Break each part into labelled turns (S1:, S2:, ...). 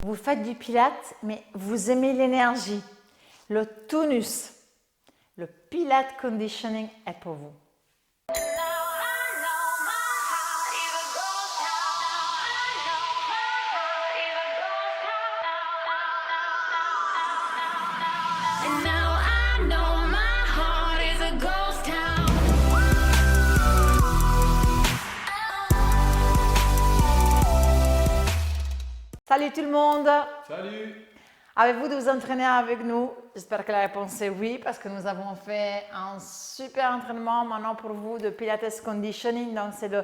S1: Vous faites du pilates, mais vous aimez l'énergie, le tonus. Le Pilates Conditioning est pour vous. Salut tout le monde!
S2: Salut!
S1: Avez-vous de vous entraîner avec nous? J'espère que la réponse est oui, parce que nous avons fait un super entraînement maintenant pour vous de Pilates Conditioning. Donc c'est le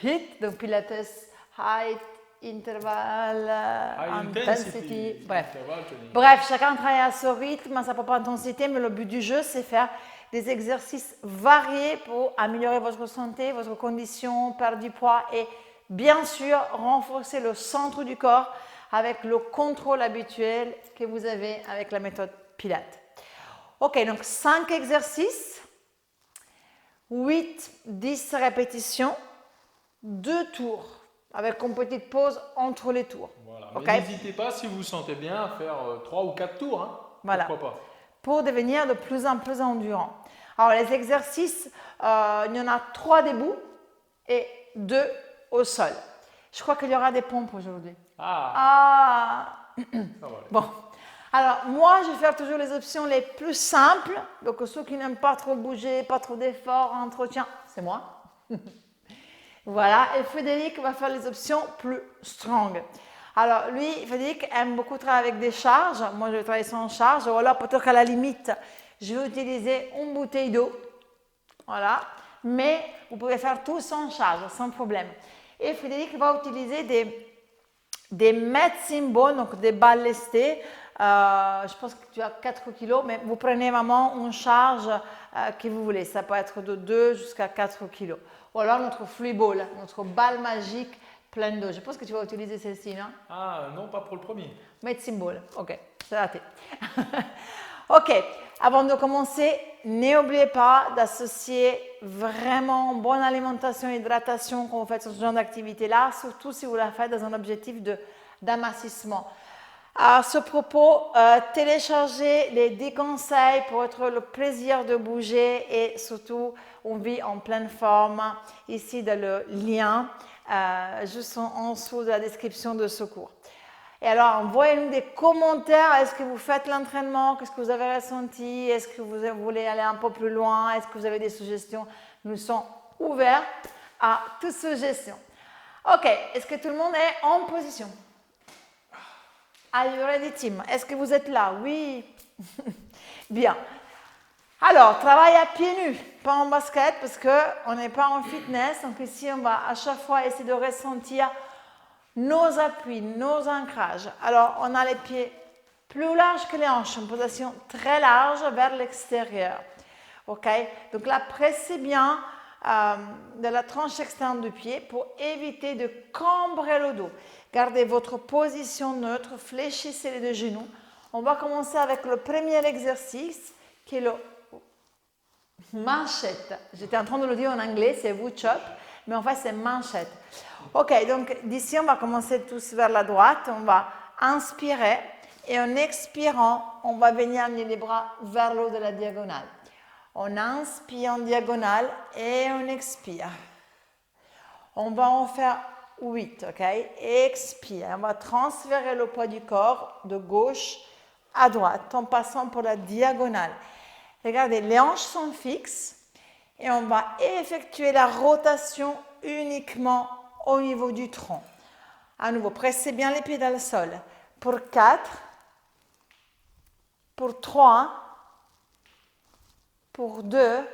S1: HIIT, donc Pilates Height Interval Intensity. Bref, chacun travaille à son rythme, à sa propre intensité, mais le but du jeu, c'est faire des exercices variés pour améliorer votre santé, votre condition, perdre du poids et bien sûr renforcer le centre du corps avec le contrôle habituel que vous avez avec la méthode Pilates. Ok, donc 5 exercices, 8-10 répétitions, 2 tours avec une petite pause entre les tours.
S2: Voilà.
S1: Okay.
S2: N'hésitez pas, si vous vous sentez bien, à faire 3 ou 4 tours. Hein.
S1: Voilà.
S2: Pourquoi pas?
S1: Pour devenir de plus en plus endurant. Alors les exercices, il y en a 3 debout et 2 au sol. Je crois qu'il y aura des pompes aujourd'hui. Bon. Alors, moi, je vais faire toujours les options les plus simples. Donc, ceux qui n'aiment pas trop bouger, pas trop d'efforts, entretien, c'est moi. Voilà. Et Frédéric va faire les options plus strong. Alors, lui, Frédéric aime beaucoup travailler avec des charges. Moi, je vais travailler sans charge. Ou alors, peut-être qu'à la limite, je vais utiliser une bouteille d'eau. Voilà. Mais vous pouvez faire tout sans charge, sans problème. Et Frédéric va utiliser des medicine balls, donc des balles lestées. Je pense que tu as 4 kg, mais vous prenez vraiment une charge que vous voulez. Ça peut être de 2 jusqu'à 4 kg. Ou alors notre free ball, notre balle magique pleine d'eau. Je pense que tu vas utiliser celle-ci, non?
S2: Ah non, pas pour le premier.
S1: Medicine ball, ok, c'est raté. Ok, avant de commencer, n'oubliez pas d'associer vraiment bonne alimentation et hydratation quand vous faites ce genre d'activité-là, surtout si vous la faites dans un objectif d'amincissement. À ce propos, téléchargez les 10 conseils pour être le plaisir de bouger et surtout, on vit en pleine forme. Ici, dans le lien, juste en dessous de la description de ce cours. Et alors, envoyez-nous des commentaires. Est-ce que vous faites l'entraînement? Qu'est-ce que vous avez ressenti? Est-ce que vous voulez aller un peu plus loin? Est-ce que vous avez des suggestions? Nous sommes ouverts à toute suggestion. Ok, est-ce que tout le monde est en position? Are you ready, team? Est-ce que vous êtes là? Oui. Bien. Alors, travail à pieds nus, pas en basket parce qu'on n'est pas en fitness. Donc ici, on va à chaque fois essayer de ressentir nos appuis, nos ancrages. Alors, on a les pieds plus larges que les hanches, en position très large vers l'extérieur. Ok? Donc là, pressez bien de la tranche externe du pied pour éviter de cambrer le dos. Gardez votre position neutre, fléchissez les deux genoux. On va commencer avec le premier exercice qui est le manchette. J'étais en train de le dire en anglais, c'est wood-chop, mais en fait c'est manchette. Ok, donc d'ici on va commencer tous vers la droite. On va inspirer et en expirant, on va venir amener les bras vers le haut de la diagonale. On inspire en diagonale et on expire. On va en faire 8, ok? Expire. On va transférer le poids du corps de gauche à droite en passant pour la diagonale. Regardez, les hanches sont fixes et on va effectuer la rotation uniquement au niveau du tronc. À nouveau, pressez bien les pieds dans le sol. Pour 4, pour 3, pour 2,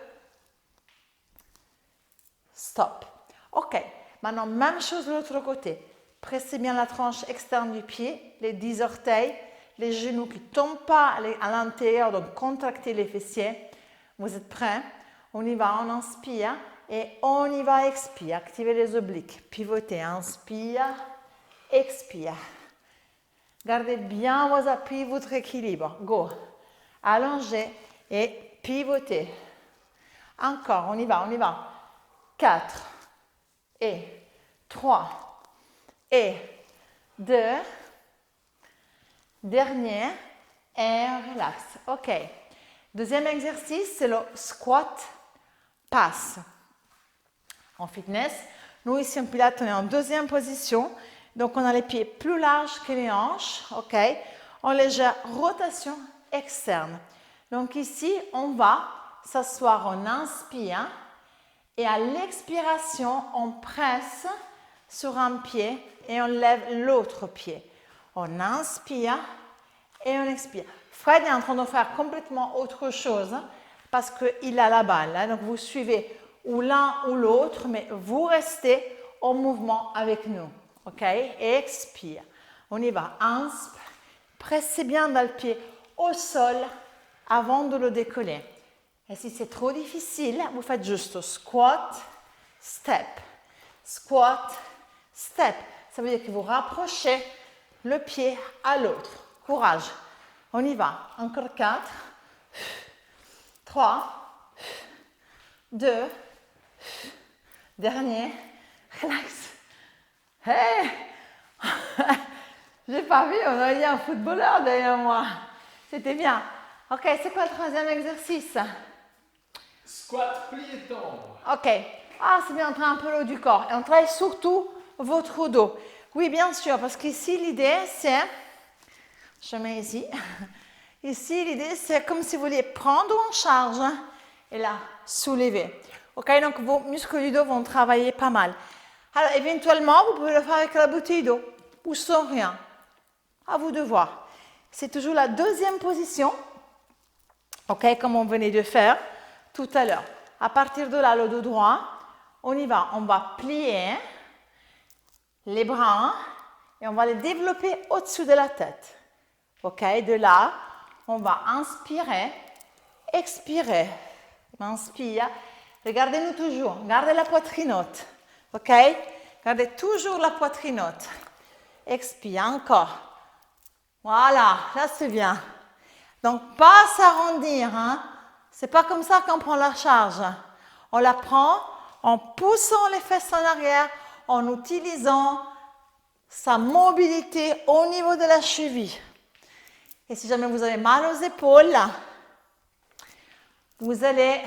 S1: stop. Ok, maintenant même chose de l'autre côté. Pressez bien la tranche externe du pied, les 10 orteils, les genoux qui ne tombent pas à l'intérieur, donc contractez les fessiers. Vous êtes prêts? On y va, on inspire et on y va, expire. Activez les obliques, pivotez, inspire, expire. Gardez bien vos appuis, votre équilibre. Go. Allongez et pivotez. Encore, on y va, on y va. 4 et 3 et 2 dernier, et on relaxe. OK. Deuxième exercice, c'est le squat pass. En fitness, nous ici en pilates, on est en deuxième position. Donc, on a les pieds plus larges que les hanches. OK. En légère rotation externe. Donc, ici, on va s'asseoir, on inspire. Et à l'expiration, on presse sur un pied et on lève l'autre pied. On inspire et on expire. Fred est en train de faire complètement autre chose parce qu'il a la balle. Hein. Donc, vous suivez ou l'un ou l'autre, mais vous restez en mouvement avec nous. OK? Et expire. On y va. Inspire. Pressez bien dans le pied au sol avant de le décoller. Et si c'est trop difficile, vous faites juste squat, step. Squat, step. Ça veut dire que vous rapprochez le pied à l'autre. Courage. On y va. Encore 4, 3, 2, dernier. Relax. Hey! J'ai pas vu, on aurait dit un footballeur derrière moi. C'était bien. Ok, c'est quoi le troisième exercice?
S2: Squat, plié tendre.
S1: Ok. Ah, c'est bien, on travaille un peu le haut du corps. Et on travaille surtout votre dos. Oui, bien sûr, parce qu'ici, l'idée, c'est... Je mets ici. Ici, l'idée, c'est comme si vous vouliez prendre en charge et là, soulever. Ok, donc vos muscles du dos vont travailler pas mal. Alors, éventuellement, vous pouvez le faire avec la bouteille d'eau ou sans rien. À vous de voir. C'est toujours la deuxième position. Ok, comme on venait de faire tout à l'heure. À partir de là, le dos droit, on y va. On va plier les bras et on va les développer au-dessus de la tête. Ok, de là, on va inspirer, expirer. Inspire. Regardez-nous toujours. Gardez la poitrine haute. Ok, gardez toujours la poitrine haute. Expire encore. Voilà, là c'est bien. Donc, pas s'arrondir. Hein. C'est pas comme ça qu'on prend la charge. On la prend en poussant les fesses en arrière, en utilisant sa mobilité au niveau de la cheville. Et si jamais vous avez mal aux épaules, vous allez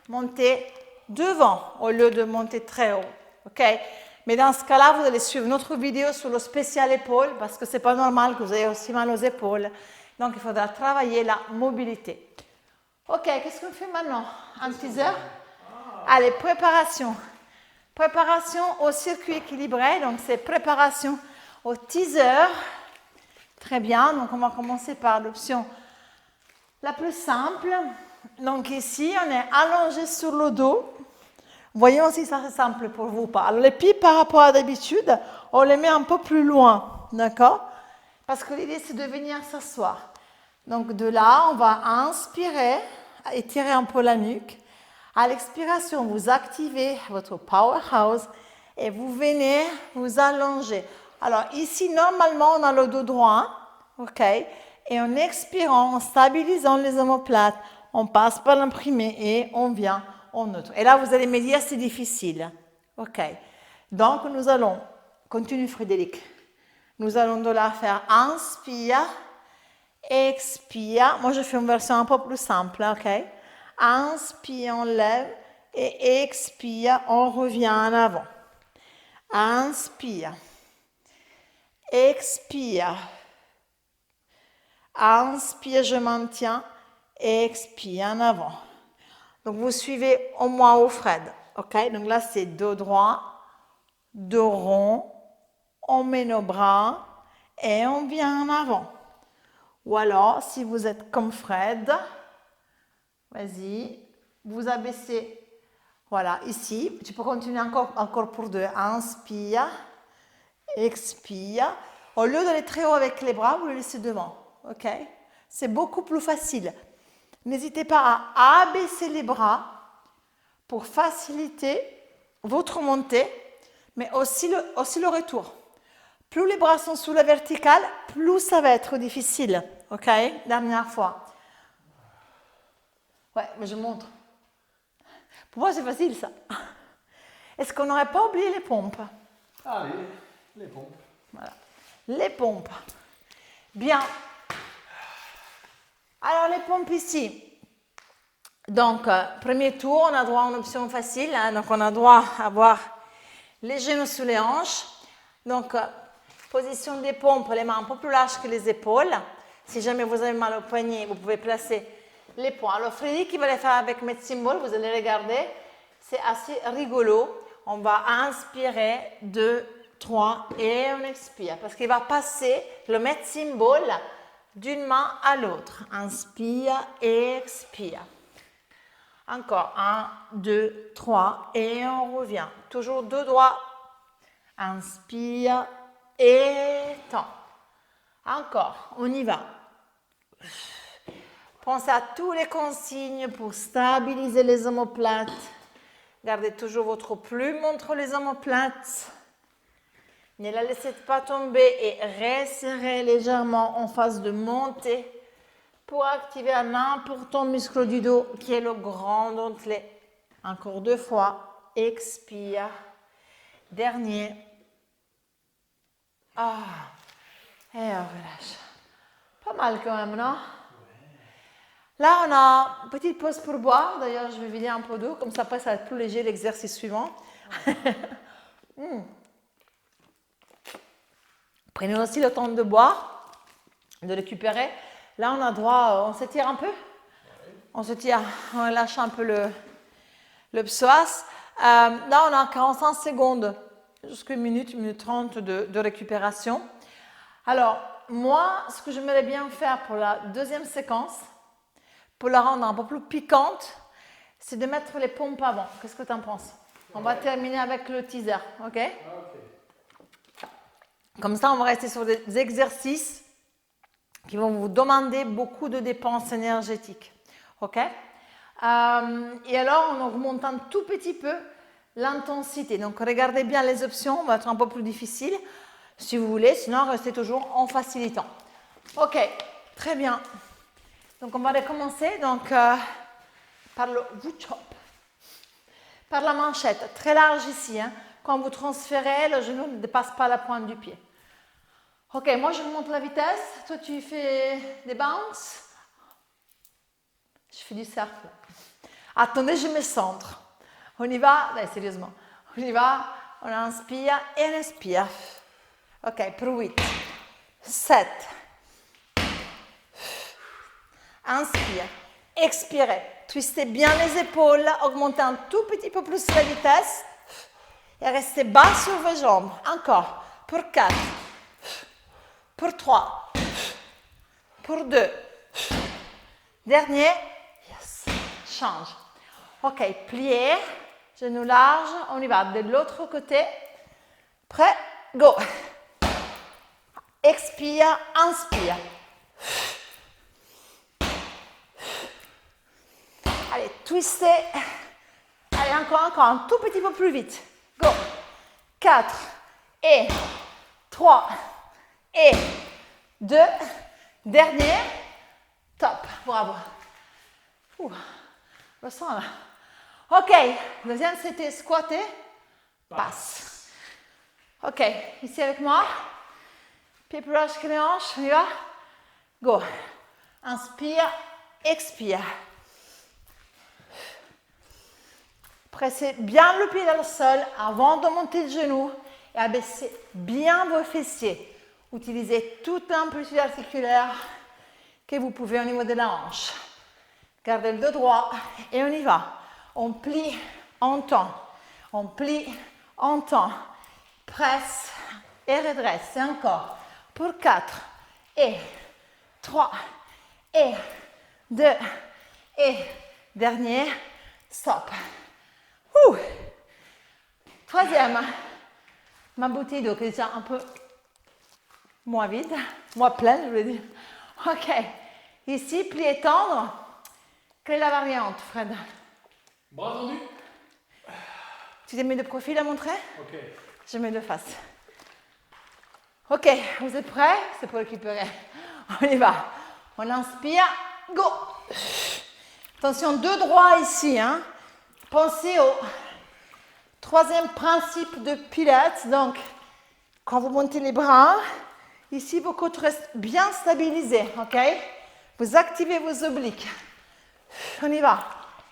S1: monter devant au lieu de monter très haut. Ok? Mais dans ce cas-là, vous allez suivre notre vidéo sur le spécial épaule parce que ce n'est pas normal que vous ayez aussi mal aux épaules. Donc, il faudra travailler la mobilité. Ok, qu'est-ce qu'on fait maintenant? Un teaser? Allez, préparation. Préparation au circuit équilibré. Donc, c'est préparation au teaser. Très bien. Donc, on va commencer par l'option la plus simple. Donc, ici, on est allongé sur le dos. Voyons si ça c'est simple pour vous ou pas. Alors, les pieds par rapport à d'habitude, on les met un peu plus loin. D'accord? Parce que l'idée, c'est de venir s'asseoir. Donc, de là, on va inspirer, étirer un peu la nuque. À l'expiration, vous activez votre powerhouse et vous venez vous allonger. Alors, ici, normalement, on a le dos droit. OK? Et en expirant, en stabilisant les omoplates, on passe par l'imprimé et on vient en neutre. Et là, vous allez me dire, c'est difficile. OK. Donc, nous allons, continue Frédéric. Nous allons de là faire inspire, expire. Moi, je fais une version un peu plus simple, ok? Inspire, on lève et expire, on revient en avant. Inspire, expire. Inspire, je maintiens, expire en avant. Donc, vous suivez au moins au Fred, ok? Donc là, c'est dos droit, dos rond. On met nos bras et on vient en avant. Ou alors, si vous êtes comme Fred, vas-y, vous abaissez. Voilà, ici, tu peux continuer encore pour deux. Inspire, expire. Au lieu d'aller très haut avec les bras, vous le laissez devant. Ok? C'est beaucoup plus facile. N'hésitez pas à abaisser les bras pour faciliter votre montée, mais aussi le retour. Plus les bras sont sous la verticale, plus ça va être difficile. OK? Dernière fois. Ouais, mais je montre. Pour moi, c'est facile, ça. Est-ce qu'on n'aurait pas oublié les pompes?
S2: Allez, les pompes.
S1: Voilà. Les pompes. Bien. Alors, les pompes ici. Donc, premier tour, on a droit à une option facile. Hein, donc, on a droit à avoir les genoux sous les hanches. Donc, position des pompes, les mains un peu plus larges que les épaules. Si jamais vous avez mal au poignet, vous pouvez placer les poings. Alors, Frédéric, qui va les faire avec Medsymbol, vous allez regarder. C'est assez rigolo. On va inspirer 2, 3 et on expire. Parce qu'il va passer le Medsymbol d'une main à l'autre. Inspire et expire. Encore 1, 2, 3 et on revient. Toujours deux doigts. Inspire et tend. Encore, on y va. Pensez à toutes les consignes pour stabiliser les omoplates. Gardez toujours votre plume entre les omoplates. Ne la laissez pas tomber et resserrez légèrement en phase de montée pour activer un important muscle du dos qui est le grand dentelé. Encore 2 fois. Expire. Dernier. Ah. Et on relâche. Pas mal quand même, non? Là, on a une petite pause pour boire. D'ailleurs, je vais vider un peu d'eau. Comme ça, après, ça va être plus léger l'exercice suivant. Prenez aussi le temps de boire, de récupérer. Là, on a droit, on s'étire un peu. On s'étire, on lâche un peu le psoas. Là, on a 45 secondes, jusqu'à 1 minute, 1 minute 30 de récupération. Alors, moi, ce que j'aimerais bien faire pour la deuxième séquence, pour la rendre un peu plus piquante, c'est de mettre les pompes avant. Qu'est-ce que tu en penses? On va terminer avec le teaser, ok? Comme ça, on va rester sur des exercices qui vont vous demander beaucoup de dépenses énergétiques, ok? Et alors, en augmentant un tout petit peu l'intensité. Donc, regardez bien les options, on va être un peu plus difficile si vous voulez, sinon restez toujours en facilitant. Ok, très bien. Donc, on va recommencer par le V-chop, par la manchette, très large ici. Hein. Quand vous transférez, le genou ne dépasse pas la pointe du pied. Ok, moi je remonte la vitesse, toi tu fais des bounces. Je fais du cercle. Attendez, je me centre. On y va, sérieusement. On y va, on inspire et on expire. Ok, pour 8, 7. Inspire, expirez. Twistez bien les épaules, augmentez un tout petit peu plus la vitesse. Et restez bas sur vos jambes. Encore, pour 4. Pour 3, pour 2, dernier, yes, change. Ok, plié, genoux larges, on y va de l'autre côté. Prêt, go. Expire, inspire. Allez, twistez. Allez, encore, un tout petit peu plus vite. Go. 4 et 3. Et 2, dernier, top, bravo. Le sang là. Ok, deuxième c'était squatter, passe. Ok, ici avec moi, pied plus large que les hanches, on y va. Go, inspire, expire. Pressez bien le pied dans le sol avant de monter le genou et abaissez bien vos fessiers. Utilisez toute l'amplitude articulaire que vous pouvez au niveau de la hanche. Gardez le dos droit et on y va. On plie, on tend. On plie, on tend. Presse et redresse. Et encore. Pour 4 et 3 et 2 et dernier. Stop. Troisième. Ma bouteille d'eau qui est déjà un peu moins vide, moins pleine, je veux dire. Ok. Ici, plié tendre. Quelle est la variante, Fred?
S2: Bras tendus.
S1: Tu t'es mis de profil à montrer?
S2: Ok.
S1: Je mets de face. Ok, vous êtes prêts? C'est pour récupérer. On y va. On inspire. Go. Attention, deux droits ici. Hein. Pensez au troisième principe de Pilates. Donc, quand vous montez les bras, ici, vos côtes restent bien stabilisées. Ok? Vous activez vos obliques. On y va.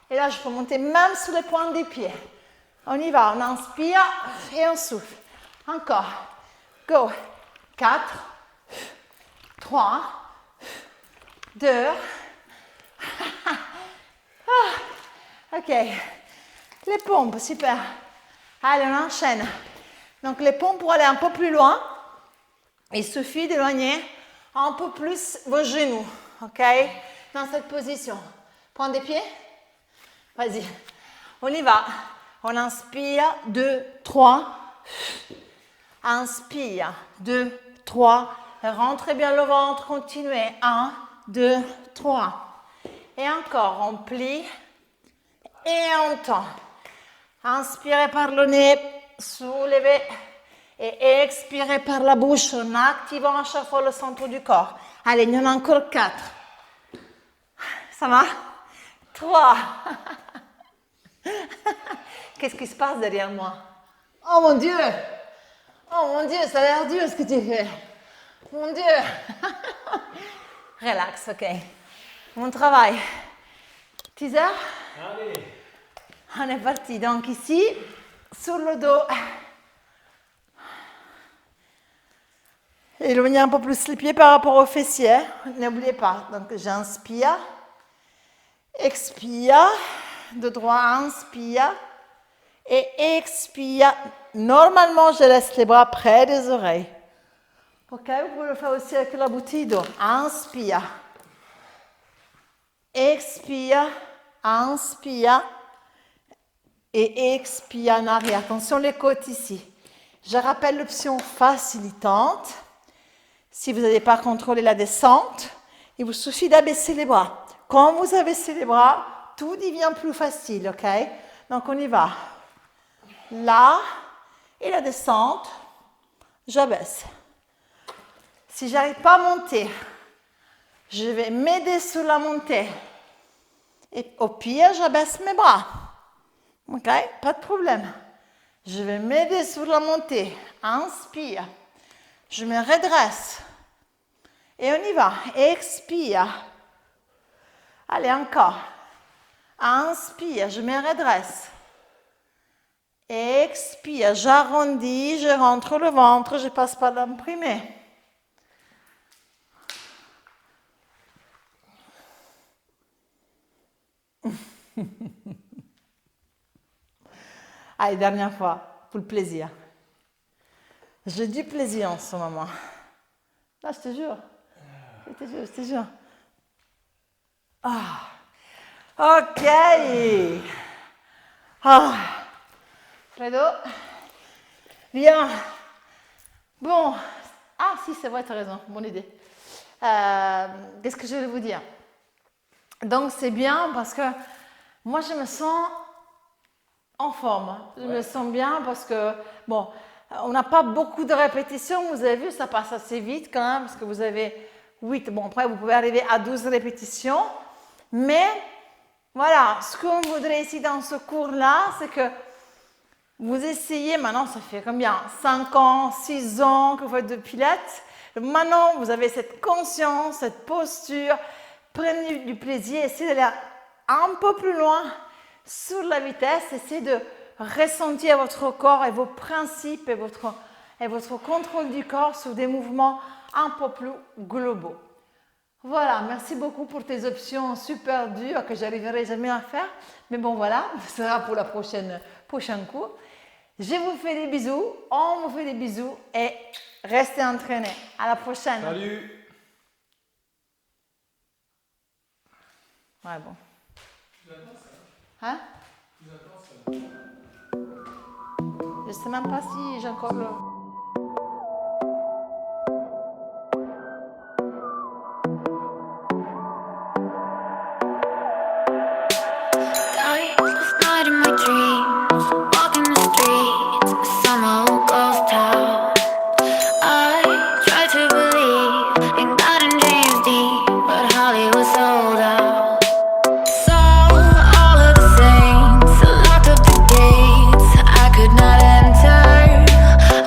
S1: Et là, je peux monter même sur les pointes des pieds. On y va. On inspire et on souffle. Encore. Go. 4, 3, 2. Ok. Les pompes, super. Allez, on enchaîne. Donc, les pompes, pour aller un peu plus loin, il suffit d'éloigner un peu plus vos genoux. Ok? Dans cette position. Pointe des pieds. Vas-y. On y va. On inspire. 2, 3. Inspire. 2, 3. Rentrez bien le ventre. Continuez. 1, 2, 3. Et encore. On plie. Et on tend. Inspirez par le nez. Soulevez. Et expirez par la bouche en activant à chaque fois le centre du corps. Allez, il y en a encore 4. Ça va? 3. Qu'est-ce qui se passe derrière moi? Oh mon Dieu! Oh mon Dieu, ça a l'air dur ce que tu fais. Mon Dieu! Relax, ok. Mon travail. Teaser?
S2: Allez.
S1: On est parti. Donc ici, sur le dos. Éloignez un peu plus les pieds par rapport aux fessiers. N'oubliez pas. Donc j'inspire. Expire. De droit, inspire. Et expire. Normalement, je laisse les bras près des oreilles. Ok, vous pouvez le faire aussi avec la bouteille d'eau. Inspire. Expire. Inspire. Et expire en arrière. Attention les côtes ici. Je rappelle l'option facilitante. Si vous n'avez pas contrôlé la descente, il vous suffit d'abaisser les bras. Quand vous abaissez les bras, tout devient plus facile, ok? Donc on y va. Là, et la descente, j'abaisse. Si je n'arrive pas à monter, je vais m'aider sur la montée. Et au pire, j'abaisse mes bras. Ok? Pas de problème. Je vais m'aider sur la montée. Inspire. Je me redresse. Et on y va. Expire. Allez, encore. Inspire. Je me redresse. Expire. J'arrondis. Je rentre le ventre. Je passe par l'imprimé. Allez, dernière fois, pour le plaisir. J'ai du plaisir en ce moment. Là, je te jure. Je te jure. Ah. Ok. Ah. Fredo. Bien. Bon. Ah, si, c'est vrai, tu as raison. Bonne idée. Qu'est-ce que je voulais vous dire? Donc, c'est bien parce que moi, je me sens en forme. Je me sens bien parce que, bon, on n'a pas beaucoup de répétitions. Vous avez vu, ça passe assez vite quand même parce que vous avez 8. Bon, après, vous pouvez arriver à 12 répétitions. Mais, voilà, ce qu'on voudrait ici dans ce cours-là, c'est que vous essayez, maintenant, ça fait combien? 5 ans, 6 ans que vous faites de pilates. Maintenant, vous avez cette conscience, cette posture. Prenez du plaisir, essayez d'aller un peu plus loin sur la vitesse, essayez de ressentir votre corps et vos principes et votre contrôle du corps sur des mouvements un peu plus globaux. Voilà, merci beaucoup pour tes options super dures que j'arriverai jamais à faire. Mais bon, voilà, ce sera pour la prochain cours. Je vous fais des bisous, on vous fait des bisous et restez entraînés. À la prochaine.
S2: Salut.
S1: Ouais, bon. Hein? Je sais même pas si j'ai encore le...